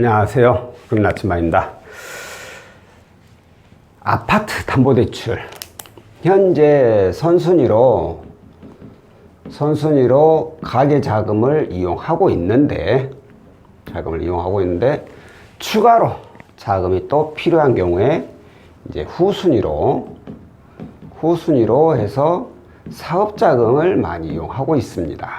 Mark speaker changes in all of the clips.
Speaker 1: 안녕하세요. 금나침반입니다. 아파트 담보대출 현재 선순위로 가계자금을 이용하고 있는데 추가로 자금이 또 필요한 경우에 이제 후순위로 해서 사업자금을 많이 이용하고 있습니다.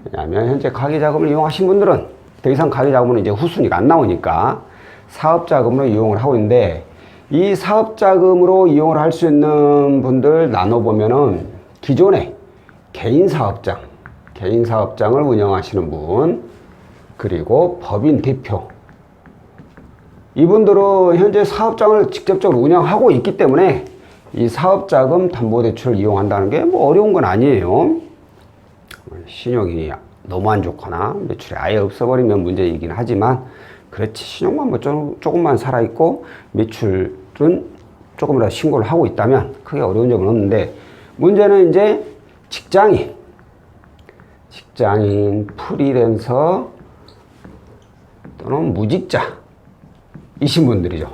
Speaker 1: 왜냐하면 현재 가계자금을 이용하신 분들은 더 이상 가계자금은 이제 후순위가 안 나오니까 사업자금으로 이용을 하고 있는데, 이 사업자금으로 이용을 할 수 있는 분들 나눠보면은 기존에 개인사업장을 운영하시는 분, 그리고 법인 대표, 이분들은 현재 사업장을 직접적으로 운영하고 있기 때문에 이 사업자금 담보대출을 이용한다는 게 뭐 어려운 건 아니에요. 신용이 너무 안 좋거나 매출이 아예 없어버리면 문제이긴 하지만, 그렇지 신용만 뭐 조금만 살아있고 매출은 조금이라도 신고를 하고 있다면 크게 어려운 점은 없는데, 문제는 이제 직장인, 프리랜서 또는 무직자이신 분들이죠.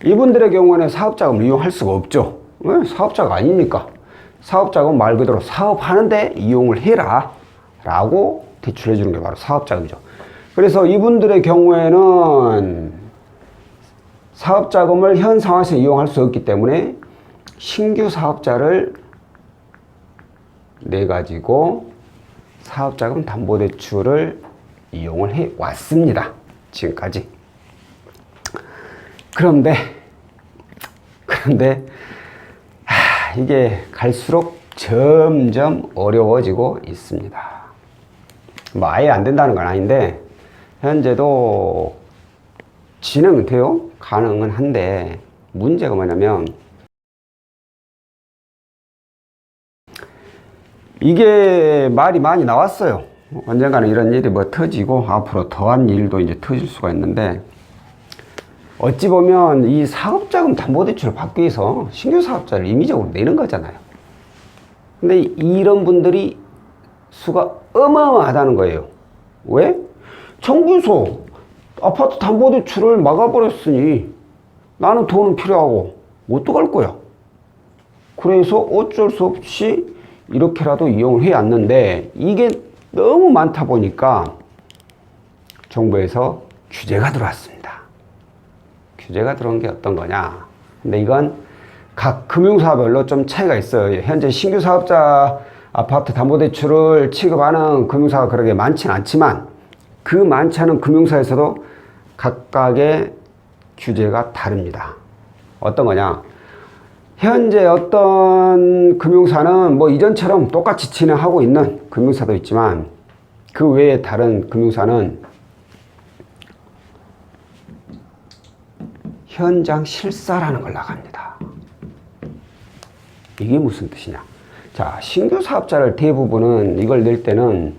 Speaker 1: 이분들의 경우에는 사업자금을 이용할 수가 없죠. 왜? 사업자가 아니니까. 사업자금 말 그대로 사업하는데 이용을 해라 라고 대출해 주는 게 바로 사업자금이죠. 그래서 이분들의 경우에는 사업자금을 현 상황에서 이용할 수 없기 때문에 신규 사업자를 내 가지고 사업자금 담보대출을 이용을 해 왔습니다. 지금까지. 그런데 이게 갈수록 점점 어려워지고 있습니다. 뭐 아예 안 된다는 건 아닌데, 현재도 진행은 돼요. 가능은 한데, 문제가 뭐냐면 이게 말이 많이 나왔어요. 언젠가는 이런 일이 뭐 터지고 앞으로 더한 일도 이제 터질 수가 있는데, 어찌 보면 이 사업자금 담보대출을 받기 위해서 신규 사업자를 임의적으로 내는 거잖아요. 근데 이런 분들이 수가 어마어마하다는 거예요. 왜? 정부에서 아파트 담보대출을 막아버렸으니 나는 돈은 필요하고 어떡할 거야. 그래서 어쩔 수 없이 이렇게라도 이용을 해 왔는데, 이게 너무 많다 보니까 정부에서 규제가 들어왔습니다. 규제가 들어온 게 어떤 거냐. 근데 이건 각 금융사별로 좀 차이가 있어요. 현재 신규 사업자 아파트 담보대출을 취급하는 금융사가 그렇게 많지는 않지만, 그 많지 않은 금융사에서도 각각의 규제가 다릅니다. 어떤 거냐. 현재 어떤 금융사는 뭐 이전처럼 똑같이 진행하고 있는 금융사도 있지만, 그 외에 다른 금융사는 현장 실사라는 걸 나갑니다. 이게 무슨 뜻이냐. 자, 신규 사업자를 대부분은 이걸 낼 때는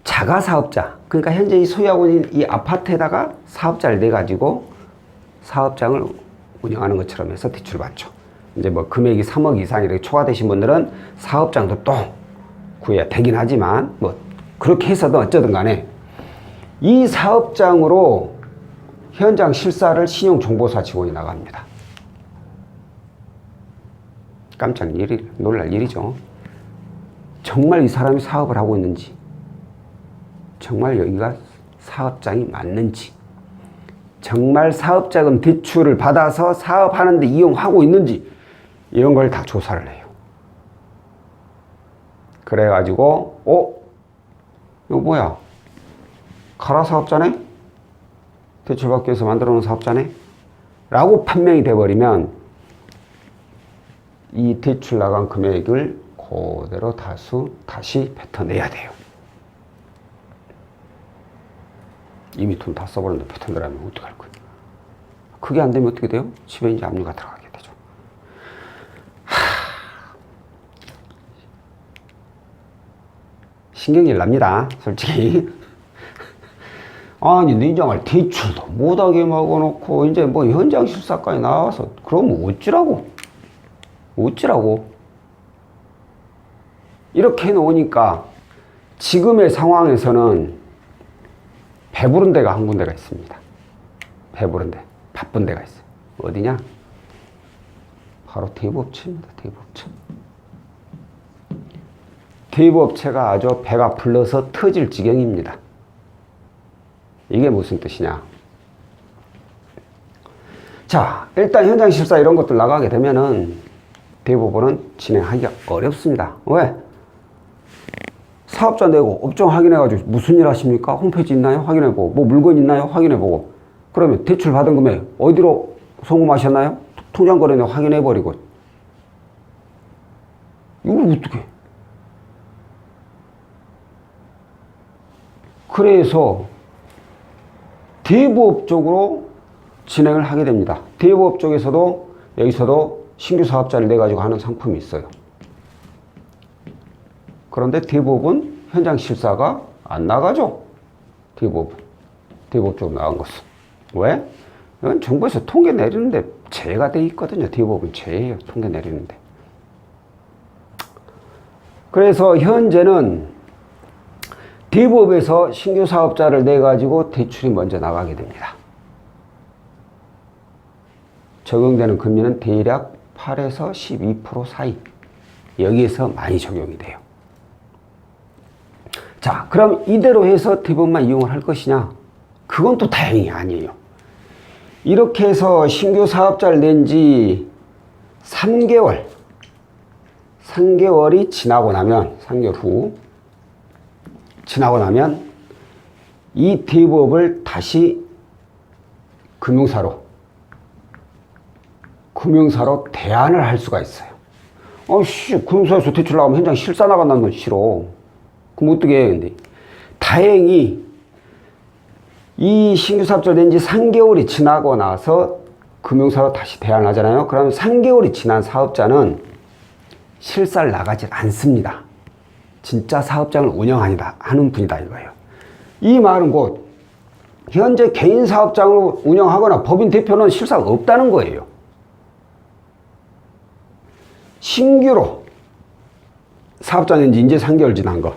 Speaker 1: 자가사업자, 그러니까 현재 이 소유하고 있는 이 아파트에다가 사업자를 내가지고 사업장을 운영하는 것처럼 해서 대출을 받죠. 이제 뭐 금액이 3억 이상 이렇게 초과되신 분들은 사업장도 또 구해야 되긴 하지만, 뭐 그렇게 해서도 어쩌든 간에 이 사업장으로 현장 실사를 신용정보사 직원이 나갑니다. 깜짝 놀랄 일이죠. 정말 이 사람이 사업을 하고 있는지, 정말 여기가 사업장이 맞는지, 정말 사업자금 대출을 받아서 사업하는데 이용하고 있는지, 이런 걸 다 조사를 해요. 그래가지고 이거 뭐야, 가라 사업자네? 대출받기 위해서 만들어 놓은 사업자네? 라고 판명이 돼버리면 이 대출 나간 금액을 그대로 다시 뱉어내야 돼요. 이미 돈 다 써버렸는데 뱉어내라면 어떡할 거예요? 그게 안 되면 어떻게 돼요? 집에 이제 압류가 들어가게 되죠. 신경질 납니다, 솔직히. 아니, 내장을 대출도 못하게 막아놓고 이제 뭐 현장 실사까지 나와서 그러면 어찌라고 이렇게 해놓으니까 지금의 상황에서는 배부른 데가 한 군데가 있습니다. 배부른 데, 바쁜 데가 있어요. 어디냐? 바로 대부업체입니다. 대부업체. 대부업체가 아주 배가 불러서 터질 지경입니다. 이게 무슨 뜻이냐? 자, 일단 현장 실사 이런 것들 나가게 되면은 대부분은 진행하기가 어렵습니다. 왜? 사업자 내고 업종 확인해가지고 무슨 일 하십니까? 홈페이지 있나요? 확인해보고. 뭐 물건 있나요? 확인해보고. 그러면 대출 받은 금액 어디로 송금하셨나요? 통장거래는 확인해버리고. 이걸 어떻게 해? 그래서 대부업 쪽으로 진행을 하게 됩니다. 대부업 쪽에서도 여기서도 신규 사업자를 내가지고 하는 상품이 있어요. 그런데 대부업은 현장 실사가 안 나가죠. 대부업 쪽으로 나간 것은. 왜? 이건 정부에서 통계 내리는데 제외가 돼 있거든요. 대부업은 제외예요. 통계 내리는데. 그래서 현재는 대부업에서 신규 사업자를 내가지고 대출이 먼저 나가게 됩니다. 적용되는 금리는 대략 8에서 12% 사이. 여기에서 많이 적용이 돼요. 자, 그럼 이대로 해서 대부업만 이용을 할 것이냐? 그건 또 다행히 아니에요. 이렇게 해서 신규 사업자를 낸 지 3개월이 지나고 나면, 3개월 후 지나고 나면 이 대부업을 다시 금융사로 대안을 할 수가 있어요. 금융사에서 대출 나가면 현장 실사 나간다는 건 싫어. 그럼 어떻게 해? 근데 다행히 이 신규 사업자를 낸 지 3개월이 지나고 나서 금융사로 다시 대안을 하잖아요. 그러면 3개월이 지난 사업자는 실사를 나가지 않습니다. 진짜 사업장을 운영하는 분이다 이거예요. 이 말은 곧 현재 개인 사업장으로 운영하거나 법인 대표는 실사가 없다는 거예요. 신규로 사업자 낸 지 이제 3개월 지난 거.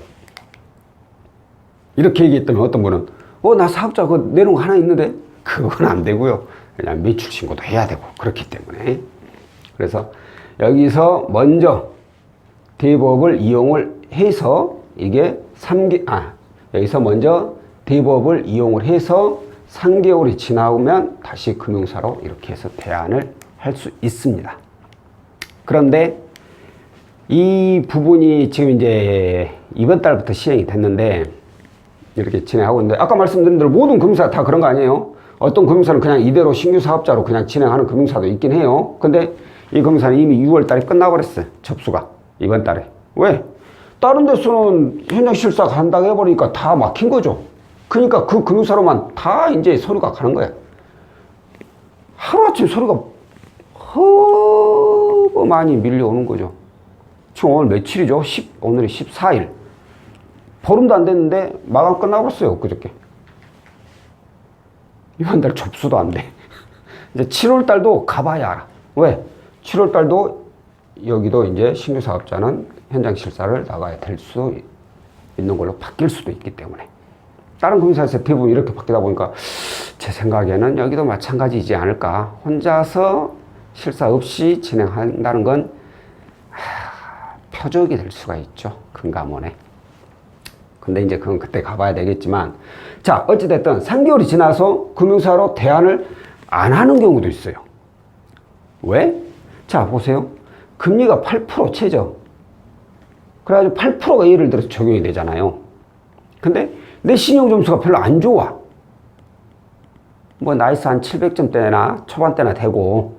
Speaker 1: 이렇게 얘기했다면 어떤 분은 나 사업자 그거 내놓은 거 하나 있는데? 그건 안 되고요. 그냥 매출 신고도 해야 되고 그렇기 때문에. 그래서 여기서 먼저 대부업을 이용을 해서 이게 여기서 먼저 대부업을 이용을 해서 3개월이 지나면 다시 금융사로 이렇게 해서 대안을 할 수 있습니다. 그런데 이 부분이 지금 이제 이번 달부터 시행이 됐는데 이렇게 진행하고 있는데 아까 말씀드린 대로 모든 금융사 다 그런 거 아니에요? 어떤 금융사는 그냥 이대로 신규 사업자로 그냥 진행하는 금융사도 있긴 해요. 근데 이 금융사는 이미 6월 달에 끝나버렸어요. 접수가. 이번 달에. 왜? 다른 데서는 현장 실사 간다고 해버리니까 다 막힌 거죠. 그러니까 그 금융사로만 다 이제 서류가 가는 거야. 하루아침 서류가 허브 많이 밀려오는 거죠. 지금 오늘 며칠이죠? 오늘이 14일. 보름도 안 됐는데 마감 끝나버렸어요. 그저께. 이번 달 접수도 안 돼. 이제 7월 달도 가봐야 알아. 왜? 7월 달도 여기도 이제 신규 사업자는 현장 실사를 나가야 될 수 있는 걸로 바뀔 수도 있기 때문에. 다른 금융사에서 대부분 이렇게 바뀌다 보니까 제 생각에는 여기도 마찬가지이지 않을까. 혼자서 실사 없이 진행한다는 건 표적이 될 수가 있죠. 금감원에. 근데 이제 그건 그때 가봐야 되겠지만, 자, 어찌됐든 3개월이 지나서 금융사로 대안을 안 하는 경우도 있어요. 왜? 자, 보세요. 금리가 8% 최저. 그래가지고 8%가 예를 들어서 적용이 되잖아요. 근데 내 신용점수가 별로 안 좋아. 뭐 나이스 한 700점대나 초반대나 되고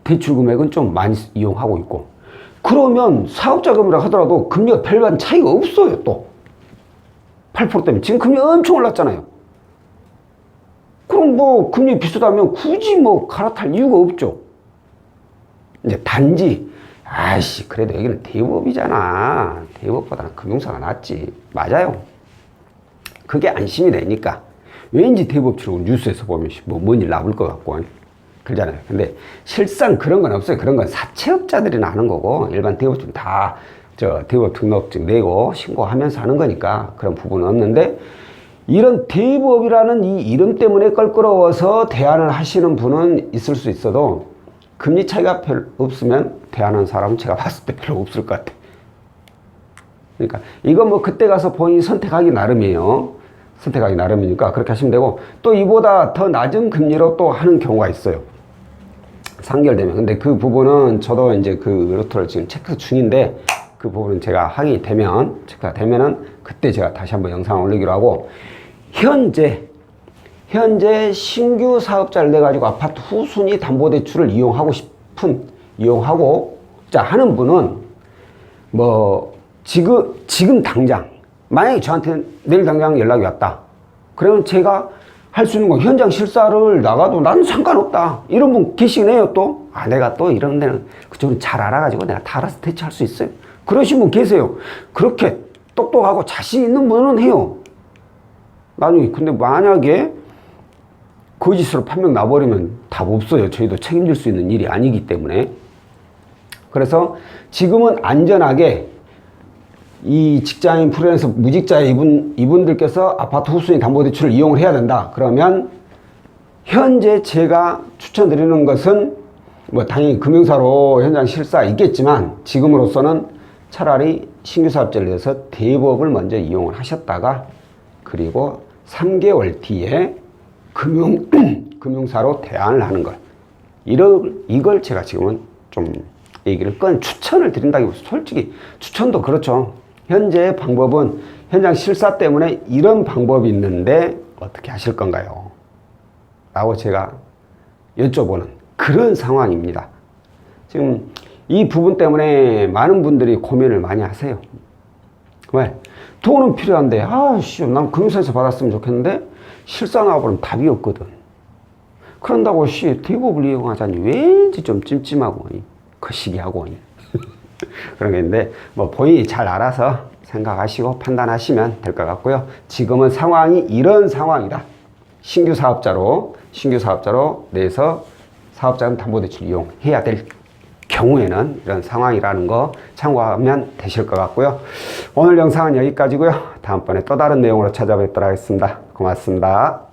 Speaker 1: 대출 금액은 좀 많이 이용하고 있고, 그러면 사업자금이라 하더라도 금리가 별반 차이가 없어요. 또 8% 때문에 지금 금리 엄청 올랐잖아요. 그럼 뭐 금리 비슷하면 굳이 뭐 갈아탈 이유가 없죠. 이제 단지 그래도 여기는 대부업이잖아. 대부업보다는 금융사가 낫지. 맞아요. 그게 안심이 되니까 왠지 대부업처럼 뉴스에서 보면 뭔 일 나올 것 같고 그러잖아요. 근데 실상 그런 건 없어요. 그런 건 사채업자들이나 하는 거고, 일반 대부업은 다 대부업 등록증 내고 신고하면서 하는 거니까 그런 부분은 없는데, 이런 대법이라는 이 이름 때문에 껄끄러워서 대안을 하시는 분은 있을 수 있어도 금리 차이가 별로 없으면 대안하는 사람은 제가 봤을 때 별로 없을 것 같아요. 그러니까 이건 뭐 그때 가서 본인이 선택하기 나름이에요. 선택하기 나름이니까 그렇게 하시면 되고, 또 이보다 더 낮은 금리로 또 하는 경우가 있어요. 3개월 되면. 근데 그 부분은 저도 이제 그 루트를 지금 체크 중인데, 그 부분은 제가 하게 되면, 체크가 되면은 그때 제가 다시 한번 영상을 올리기로 하고, 현재 신규 사업자를 내가지고 아파트 후순위 담보대출을 이용하고 자 하는 분은 뭐 지금 당장 만약에 저한테 내일 당장 연락이 왔다, 그러면 제가 할 수 있는 건 현장 실사를 나가도 나는 상관없다 이런 분 계시긴 해요. 또 내가 또 이런 데는 그쪽은 잘 알아가지고 내가 다 알아서 대처할 수 있어요, 그러신 분 계세요. 그렇게 똑똑하고 자신 있는 분은 해요. 나중에 근데 만약에 거짓으로 판명 나버리면 답 없어요. 저희도 책임질 수 있는 일이 아니기 때문에. 그래서 지금은 안전하게 이 직장인 프리랜서 무직자 이분들께서 아파트 후순위 담보대출을 이용을 해야 된다. 그러면 현재 제가 추천드리는 것은 뭐 당연히 금융사로 현장 실사 있겠지만, 지금으로서는 차라리 신규 사업자를 위해서 대법을 먼저 이용을 하셨다가, 그리고 3개월 뒤에 금융사로 대안을 하는 것. 이걸 제가 지금은 좀 얘기를 추천을 드린다기보다, 솔직히 추천도 그렇죠. 현재의 방법은 현장 실사 때문에 이런 방법이 있는데 어떻게 하실 건가요? 라고 제가 여쭤보는 그런 상황입니다. 지금 이 부분 때문에 많은 분들이 고민을 많이 하세요. 왜? 돈은 필요한데, 난 금융사에서 받았으면 좋겠는데 실사 나와버리면 답이 없거든. 그런다고 대법을 이용하자니 왠지 좀 찜찜하고 거시기하고 그런 게 있는데, 뭐 본인이 잘 알아서 생각하시고 판단하시면 될 것 같고요. 지금은 상황이 이런 상황이다. 신규 사업자로 내서 사업자는 담보대출 이용해야 될 경우에는 이런 상황이라는 거 참고하면 되실 것 같고요. 오늘 영상은 여기까지고요. 다음번에 또 다른 내용으로 찾아뵙도록 하겠습니다. 고맙습니다.